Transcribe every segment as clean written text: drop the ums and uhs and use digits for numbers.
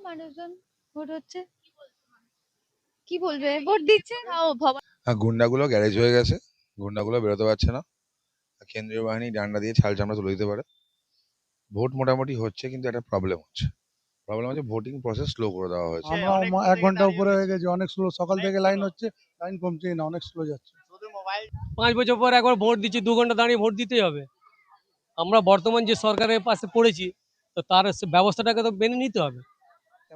মানুষজন ভোট হচ্ছে, কি বলবে, ভোট দিচ্ছে। তাও গুন্ডাগুলো গ্যারেজ হয়ে গেছে, গুন্ডাগুলো বেরোতে পারছে না। কেন্দ্রীয় বাহিনী ডান্ডা দিয়ে ছাল চামড়া তুলে দিতে পারে। ভোট মোটামুটি হচ্ছে, কিন্তু একটা প্রবলেম হচ্ছে ভোটিং প্রসেস স্লো করে দেওয়া হয়েছে। আমরা 1 ঘন্টা উপরে হয়ে গেছে, অনেক স্লো। সকাল থেকে লাইন হচ্ছে, লাইন কমছেই না, অনেক স্লো যাচ্ছে। 5 বছর পর একবার ভোট দিচ্ছি, 2 ঘন্টা দাঁড়িয়ে ভোট দিতেই হবে। আমরা বর্তমান যে সরকারের পাশে পড়েছি, তো তার ব্যবস্থাটাকে তো মেনে নিতে হবে।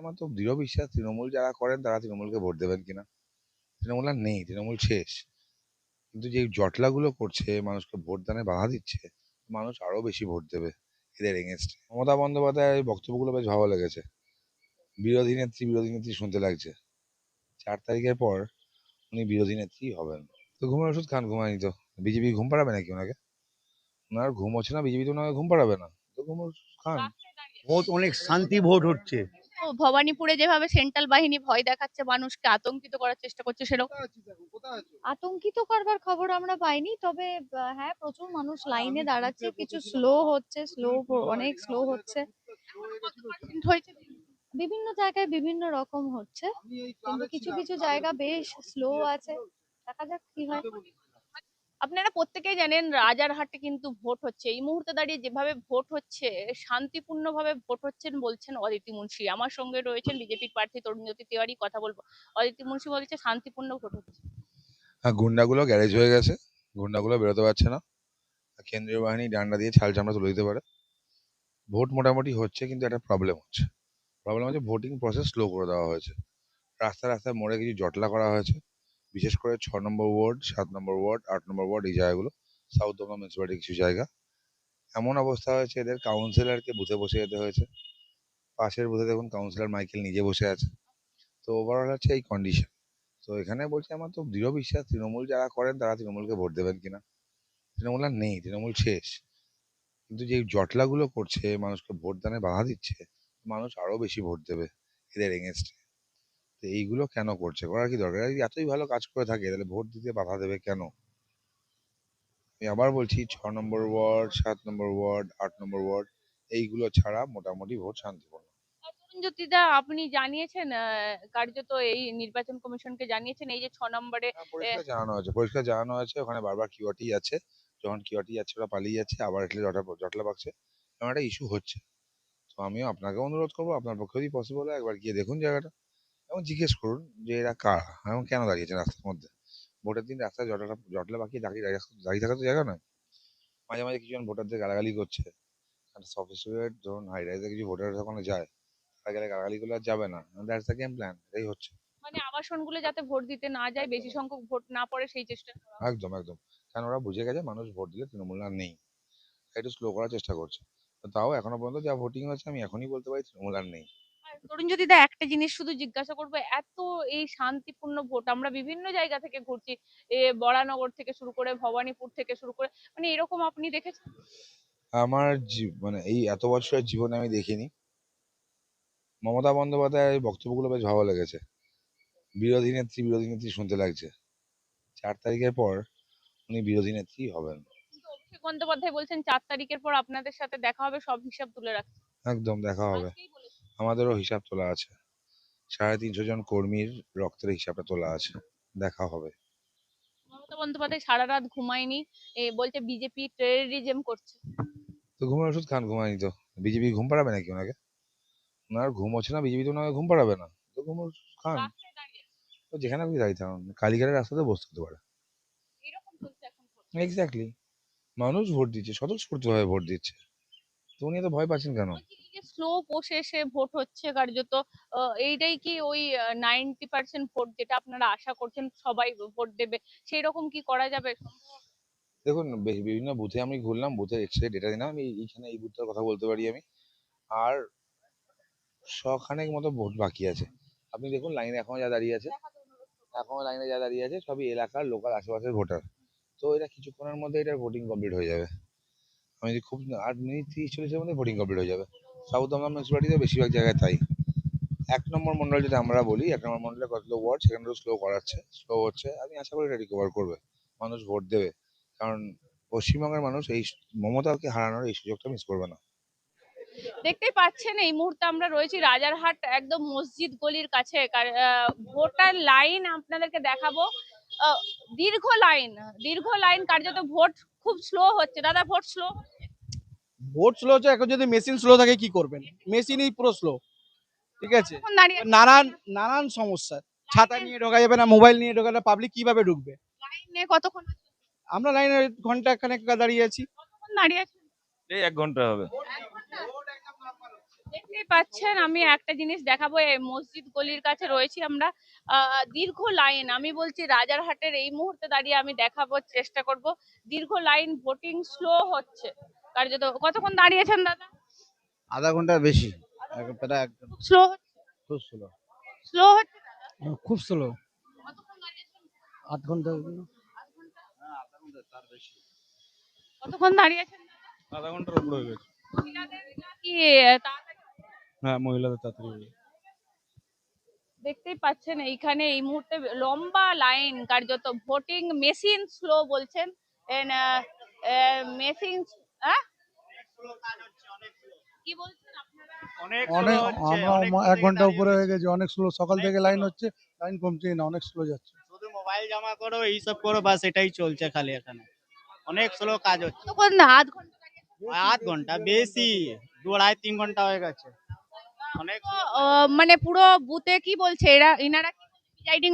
আমার তো দৃঢ় বিশ্বাস তৃণমূল যারা করেন তারা তৃণমূলকে ভোট দেবেন কিনা। তৃণমূল আর নেই, তৃণমূল শেষ। কিন্তু যে জটলাগুলো করছে, মানুষকে ভোট দানে বাধা দিচ্ছে, মানুষ আরো বেশি ভোট দেবে এদের এগেনস্টে। মমতা বন্দ্যোপাধ্যায়ের এই বক্তব্যগুলো বেশ ভালো লেগেছে। বিরোধী নেত্রী শুনতে লাগছে। 4 তারিখের পর উনি বিরোধী নেত্রী হবেন। তো ঘুমের ওষুধ খান, ঘুমায়নি তো। বিজেপি ঘুম পাড়াবে নাকি ওনাকে? ওনার ঘুম হচ্ছে না, বিজেপি তো ওনাকে ঘুম পাড়াবে না। তো ঘুমের ওষুধ খান। ভোট অনেক শান্তি ভোট হচ্ছে। ভবানীপুরে যেভাবে সেন্ট্রাল বাহিনী ভয় দেখাচ্ছে, মানুষকে আতঙ্কিত করার চেষ্টা করছে, সেরকম আতঙ্কিত করবার খবর আমরা পাইনি। তবে হ্যাঁ, প্রচুর মানুষ লাইনে দাঁড়াচ্ছে, কিছু স্লো হচ্ছে, অনেক স্লো হচ্ছে। বিভিন্ন জায়গায় বিভিন্ন রকম হচ্ছে, কিন্তু কিছু কিছু জায়গা বেশ স্লো আছে। দেখা যাক কি হয়। আপনারা প্রত্যেকেই জানেন রাজারহাটে কিন্তু ভোট হচ্ছে। এই মুহূর্তে দাঁড়িয়ে যেভাবে ভোট হচ্ছে, শান্তিপূর্ণভাবে ভোট হচ্ছেন বলছেন অদিতি মুন্সি। আমার সঙ্গে রয়েছেন বিজেপির প্রার্থী তরুণজ্যোতি তিওয়ারি, কথা বলবো। অদিতি মুন্সি বলছে শান্তিপূর্ণ ভোট হচ্ছে। গুন্ডাগুলো গ্যারেজ হয়ে গেছে, গুন্ডাগুলো বেরোতে পারছে না। কেন্দ্রীয় বাহিনী ডান্ডা দিয়ে ছাল চামড়া তুলে দিতে পারে। ভোট মোটামুটি হচ্ছে, কিন্তু একটা প্রবলেম হচ্ছে ভোটিং প্রসেস স্লো করে দেওয়া হয়েছে। রাস্তায় রাস্তায় মোড়ে কিছু জটলা করা হয়েছে, বিশেষ করে 6 নম্বর ওয়ার্ড, 7 নম্বর ওয়ার্ড, 8 নম্বর ওয়ার্ড, এই জায়গাগুলো। সাউথ দমদম মিউনিসিপালিটির কিছু জায়গা এমন অবস্থা হয়েছে, এদের কাউন্সিলরকে বুথে বসে যেতে হয়েছে। পাশের বুথে দেখুন কাউন্সিলর মাইকেল নিজে বসে আছে। তো ওভারঅল হচ্ছে এই কন্ডিশন। তো এখানে বলছি, আমার তো দৃঢ় বিশ্বাস তৃণমূল যারা করেন তারা তৃণমূলকে ভোট দেবেন কিনা। তৃণমূল আর নেই, তৃণমূল শেষ। কিন্তু যে জটলাগুলো করছে, মানুষকে ভোট দানে বাধা দিচ্ছে, মানুষ আরো বেশি ভোট দেবে এদের এগেনস্টে। তো এইগুলো কেন করছে, করার কি দরকার? যদি এতই ভালো কাজ করে থাকে তাহলে ভোট দিতে বাধা দেবে কেন? আমি আবার বলছি, 6 নম্বর ওয়ার্ড, 7 নম্বর ওয়ার্ড, 8 নম্বর ওয়ার্ড, এইগুলো ছাড়া মোটামুটি ভোট শান্তিপূর্ণ। তরুণজ্যোতিদা, আপনি জানিয়েছেন কার্যত এই নির্বাচন কমিশনকে জানিয়েছেন এই যে 6 নম্বরে পরিষ্কার জানানো হয়েছে। ওখানে বারবার কিউআরটি যাচ্ছে, যখন কিউআরটি যাচ্ছে ওরা পালিয়ে যাচ্ছে, আবার আসলে জটলা পাকছে, এমন একটা ইস্যু হচ্ছে। তো আমিও আপনাকে অনুরোধ করবো, আপনার পক্ষে যদি পসিবল হয় একবার গিয়ে দেখুন জায়গাটা, এবং জিজ্ঞেস করুন যে এরা কারা এবং কেন দাঁড়িয়েছে রাস্তার মধ্যে। ভোটের দিন রাস্তায় জটলা পাকিয়ে দাঁড়িয়ে দাঁড়িয়ে থাকার তো জায়গা নয়। মাঝে মাঝে কিছুজন ভোটারদের গালাগালি করছে। একটা সফিস্টিকেটেড, ধরুন হাই রাইজে কিছু ভোটার ওখানে যায়, তারা গেলে গালাগালি করলে আর যাবে না। দ্যাটস দ্য গেম প্ল্যান, এটাই হচ্ছে। মানে আবাসনগুলো যাতে ভোট দিতে না যায়, বেশি সংখ্যক ভোট না পড়ে, সেই চেষ্টা করা হচ্ছে। একদম একদম। কারণ ওরা বুঝে গেছে মানুষ ভোট দিলে তৃণমূল আর নেই, একটু স্লো করার চেষ্টা করছে। তো তাও এখনো পর্যন্ত যা ভোটিং হয়েছে, আমি এখনই বলতে পারি তৃণমূল আর নেই। আর তরুণজ্যোতিদা, একটা জিনিস শুধু জিজ্ঞাসা করবো, এত এই শান্তিপূর্ণ ভোট আমরা বিভিন্ন জায়গা থেকে ঘুরছি, বরানগর থেকে শুরু করে ভবানীপুর থেকে শুরু করে, মানে এরকম আপনি দেখেছেন? আমার মানে এই এত বছরের জীবনে আমি দেখিনি। মমতা বন্দ্যোপাধ্যায়ের এই বক্তব্যগুলো বেশ ভালো লেগেছে। বিরোধী নেত্রী শুনতে লাগছে। 4 তারিখের পর উনি বিরোধী নেত্রী হবেন। কিন্তু অভিষেক বন্দ্যোপাধ্যায় বলছেন 4 তারিখের পর আপনাদের সাথে দেখা হবে, সব হিসাব তুলে রাখছে। একদম দেখা হবে। আজকেই বলেছেন। আমাদেরও হিসাব তোলা আছে। 350 জন কর্মীর রক্তের হিসাবটা তোলা আছে। দেখা হবে। মমতা বন্দ্যোপাধ্যায় সারা রাত ঘুমায়নি, বলছে বিজেপি টেররিজম করছে। তো ঘুমের ওষুধ খান, ঘুমায়নি তো। বিজেপি ঘুম পাড়াবে নাকি ওনাকে? ওনার ঘুম হচ্ছে না, বিজেপি তো ওনাকে ঘুম পাড়াবে না। তো ঘুমের ওষুধ খান। রাস্তায় দাঁড়িয়ে তো যেখানে আপনি দাঁড়িয়ে থাকুন, কালীঘাটের রাস্তাতে বসতে হতে পারে। এরকম চলছে এখন ভোট। এক্স্যাক্টলি। মানুষ ভোট দিচ্ছে, স্বতঃস্ফূর্তভাবে ভোট দিচ্ছে। তো উনি এত ভয় পাচ্ছেন কেন? বলছি এই যে স্লো প্রসেসে ভোট হচ্ছে কার্যত, এইটাই কি ওই 90% ভোট যেটা আপনারা আশা করছেন সবাই ভোট দেবে, সেই রকম কি করা যাবে? দেখুন, বিভিন্ন বুথে আমি ঘুরলাম, বুথের এক্সরে ডেটা দিলাম। আমি এইখানে এই বুথটার কথা বলতে পারি আমি। আর শখানেক মতো ভোট বাকি আছে। আপনি দেখুন লাইনে এখনো যা দাঁড়িয়ে আছে, সবই এলাকার লোকাল আশেপাশের ভোটার। তো এটা কিছুক্ষণের মধ্যে এটার ভোটিং কমপ্লিট হয়ে যাবে। আমি যদি খুব 8 মিনিট 30-40-এর মধ্যে ভোটিং কমপ্লিট হয়ে যাবে। সাউথ দমদম মিউনিসিপালিটিতে বেশিরভাগ জায়গায় তাই। 1 নম্বর মন্ডল যদি আমরা বলি, 1 নম্বর মন্ডলে কতগুলো ওয়ার্ড, সেখানে স্লো হচ্ছে। আমি আশা করি এটা রিকভার করবে, মানুষ ভোট দেবে। কারণ পশ্চিমবঙ্গের মানুষ এই মমতাকে হারানোর এই সুযোগটা মিস করবে না। দেখতেই পাচ্ছেন এই মুহূর্তে আমরা রয়েছি রাজারহাট একদম মসজিদ গলির কাছে। ভোটার লাইন আপনাদেরকে দেখাবো। আহ, দীর্ঘ লাইন কার্যত ভোট খুব স্লো হচ্ছে। দাদা ভোট স্লো ভোট স্লো হচ্ছে। এখন যদি মেশিন স্লো থাকে কি করবেন? মেশিনই পুরো স্লো। ঠিক আছে, কখন দাঁড়িয়ে নানান নানান সমস্যা। ছাতা নিয়ে ঢোকা যাবে না, মোবাইল নিয়ে ঢোকা যাবে, পাবলিক কিভাবে ঢুকবে? লাইনে কতক্ষণ আমরা লাইনে ঘন্টা খানেক দাঁড়িয়ে আছি। দাঁড়িয়ে আছেন? এই 1 ঘন্টা হবে। দেখতেই পাচ্ছেন আমি একটা জিনিস দেখাবো, এই মসজিদ গলির কাছে রয়েছি আমরা। দীর্ঘ লাইন, আমি বলছি রাজারহাটের এই মুহূর্তে দাঁড়িয়ে আমি দেখাবো চেষ্টা করব। দীর্ঘ লাইন, ভোটিং স্লো হচ্ছে কার্যত। কতক্ষণ দাঁড়িয়েছেন দাদা? আধা ঘন্টার বেশি। প্রায় খুব স্লো খুব স্লো। স্লো হচ্ছে। খুব স্লো। কতক্ষণ দাঁড়িয়েছেন? 8 ঘন্টা। কতক্ষণ দাঁড়িয়েছেন? আধা ঘন্টার উপরে হয়ে গেছে। মহিলাদের কি তাড়াতাড়ি? হ্যাঁ, মহিলাদের তাড়াতাড়ি হয়ে গেছে। দেখতেই পাচ্ছেন এইখানে এই মুহূর্তে লম্বা লাইন কার্যত। ভোটিং মেশিন স্লো বলছেন। মেশিন কি বলছেন আপনারা? অনেক অনেক আমরা 1 ঘন্টা উপরে হয়ে গেছে, অনেক স্লো। সকাল থেকে লাইন হচ্ছে, লাইন কমছেই না, অনেক স্লো যাচ্ছে। শুধু মোবাইল জমা করো, এইসব করো, বাস এটাই চলছে খালি এখানে। অনেক স্লো কাজ হচ্ছে। কতক্ষণ না? আধ ঘন্টা দাঁড়িয়েছেন? আধ ঘন্টা বেশি, 2-2.5-3 ঘন্টা হয়ে গেছে। অনেক মানে পুরো বুথে কি বলছে ইনারা কি প্রিজাইডিং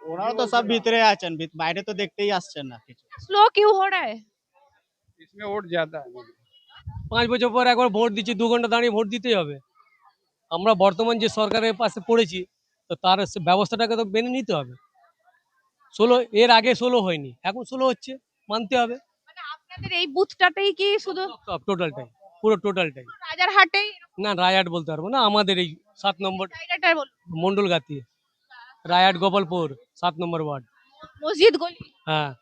ওরাও তো সব ভিতরে আছেন, বাইরে তো দেখতেই আসছেন না কিছু। স্লো क्यों हो रहा है? इसमें वोट ज्यादा है। 5 বছর পর একবার ভোট দিচ্ছি, 2 ঘন্টা দাঁড়িয়ে ভোট দিতেই হবে। আমরা বর্তমান যে সরকারের পাশে পড়েছি, তো তার ব্যবস্থাটাকে তো মেনে নিতে হবে। এর আগে ষোলো হয়নি, এখন ষোলো হচ্ছে, মানতে হবে। মানে আপনাদের এই বুথটাতেই কি শুধু সব টোটালটাই, পুরো টোটালটাই। রাজারহাটেই না, রায়াট বলতে পারবো না, আমাদের এই 7 নম্বর জায়গাটা বলুন? মন্ডলগাতি, রায়াট গোপালপুর 7 নম্বর ওয়ার্ড। মসজিদ গলি। হ্যাঁ,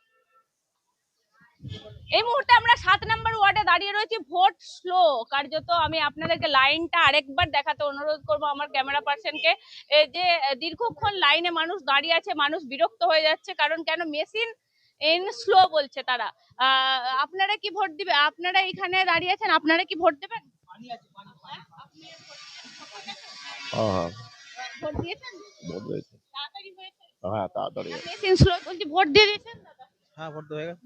এই মুহূর্তে আমরা 7 নম্বর ওয়ার্ডে দাঁড়িয়ে রয়েছি। ভোট স্লো কার্যত। আমি আপনাদেরকে লাইনটা আরেকবার দেখাতে অনুরোধ করব আমার ক্যামেরা পার্সনকে। এই যে দীর্ঘক্ষণ লাইনে মানুষ দাঁড়িয়ে আছে, মানুষ বিরক্ত হয়ে যাচ্ছে। কারণ কেন? মেশিন স্লো বলছে তারা। আপনারা কি ভোট দিবে? আপনারা এখানে দাঁড়িয়ে আছেন, আপনারা কি ভোট দেবেন? হ্যাঁ, ভোট দিয়েছেন? ভোট হয়েছে। তাড়াতাড়ি হয়েছে? হ্যাঁ, তাড়াতাড়ি। মেশিন স্লো বলছি, ভোট দিয়ে দিয়েছেন দাদা? হ্যাঁ, ভোট তো হয়ে গেছে।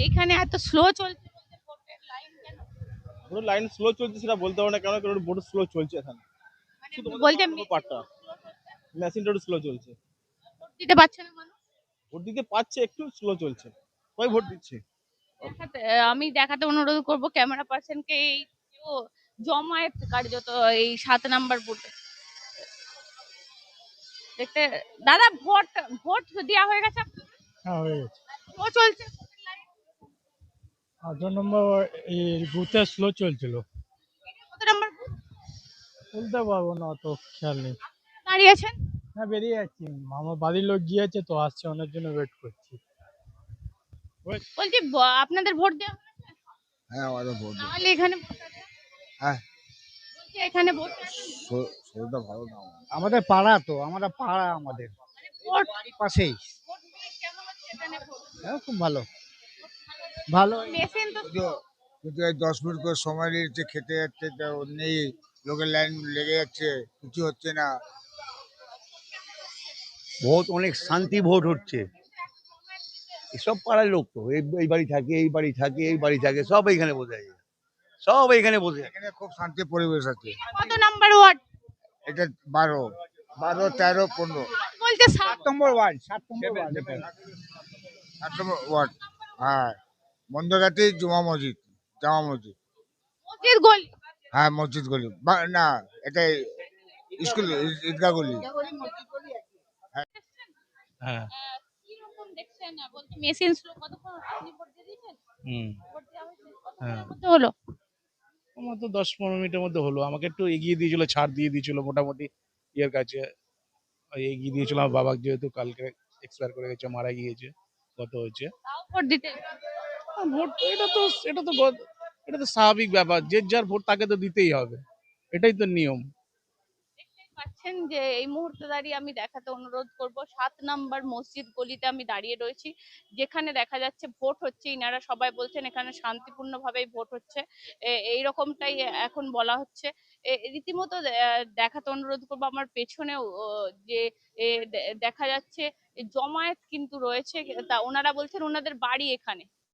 এখানে এত স্লো চলছে বলছে, ভোটের লাইন কেন? পুরো লাইন স্লো চলছে সেটা বলতে পারবো না, কেন কারণ ভোট স্লো চলছে এখানে। মানে শুধু বলছে পার্টটা মেশিনটা স্লো চলছে। ভোট দিতে পারছে না মানুষ। ভোট দিতে পারছে, একটু স্লো চলছে। সবাই ভোট দিচ্ছে। আমি দেখাতে অনুরোধ করব ক্যামেরা পার্সনকে এই জমায়েত কার্যত এই 7 নাম্বার বুথে দেখতে। দাদা ভোট ভোট দেওয়া হয়ে গেছে আপনাদের? হ্যাঁ, হয়ে গেছে। ও চলছে ভোটের লাইন? 8 নম্বর এই বুথে স্লো চলছিল। কত নাম্বার বুথ? বলতে পারবো না, অত খেয়াল নেই। দাঁড়িয়ে আছেন? হ্যাঁ, বেরিয়ে যাচ্ছি। আমার বাড়ির লোক গিয়েছে তো, আসছে, ওনার জন্য ওয়েট করছি। বলছি আপনাদের ভোট দেওয়া হয়েছে? হ্যাঁ, আমাদের ভোট দেবো। তাহলে এখানে ভোট আছে? হ্যাঁ। বলছি এখানে ভোট আছে? শরীরটা ভালো না আমাদের পাড়া তো, আমরা পাড়া, আমাদের মানে ভোট বাড়ির পাশেই। ভোট দিয়ে কেমন হচ্ছে এখানে ভোট? হ্যাঁ, খুব ভালো ভালো। মেশিন তো কিন্তু এই 10 মিনিট করে সময় নিচ্ছে, খেতে যাচ্ছে, নেই, লোকের লাইন লেগে যাচ্ছে, কিছু হচ্ছে না। ভোট অনেক শান্তি ভোট হচ্ছে। সব পাড়ার লোক তো, এই বাড়ি থাকে, এই বাড়ি থাকে, এই বাড়ি থাকে, সব এইখানে বসে আছে, সব এইখানে বসে আছে। এখানে খুব শান্তি পরিবেশ আছে। কত নাম্বার ওয়ার্ড? এটা 12, 13, 15। বলছে 7 নম্বর ওয়ার্ড, 7 নম্বর ওয়ার্ড। 8 নম্বর ওয়ার্ড। হ্যাঁ, মন্দগাতি জামা মসজিদ। মসজিদ গলি। হ্যাঁ, মসজিদ গলি না, এটা স্কুল, ঈদগাহ গলি। হ্যাঁ। কি রকম দেখছেন? বলছি মেশিন স্লো। কতক্ষণ আপনি ভোট দিয়ে দিয়েছেন? ভোট দেওয়া হয়েছে? কতক্ষণের মধ্যে হলো? আমার তো 10-15 মিনিটের মধ্যে হলো। আমাকে একটু এগিয়ে দিয়েছিল, ছাড় দিয়ে দিয়েছিল মোটামুটি ইয়ের কাছে। এগিয়ে দিয়েছিল আমার বাবা, যেহেতু কালকে এক্সপায়ার করে গেছে, মারা গিয়েছে, গত হয়েছে। তাও ভোট দিতে? ভোট এটা তো স্বাভাবিক ব্যাপার, যে যার ভোট তাকে তো দিতেই হবে, এটাই তো নিয়ম। দেখতেই পাচ্ছেন যে এই মুহূর্তে দাঁড়িয়ে আমি দেখাতে অনুরোধ করব 7 নম্বর মসজিদ গলিতে আমি দাঁড়িয়ে রয়েছি, যেখানে দেখা যাচ্ছে ভোট হচ্ছে। ইনারা সবাই বলছেন এখানে শান্তিপূর্ণভাবেই ভোট হচ্ছে, এইরকমটাই এখন বলা হচ্ছে। রীতিমতো দেখাতে অনুরোধ করবো আমার পেছনেও যে দেখা যাচ্ছে জমায়েত কিন্তু রয়েছে, তা ওনারা বলছেন ওনাদের বাড়ি এখানে।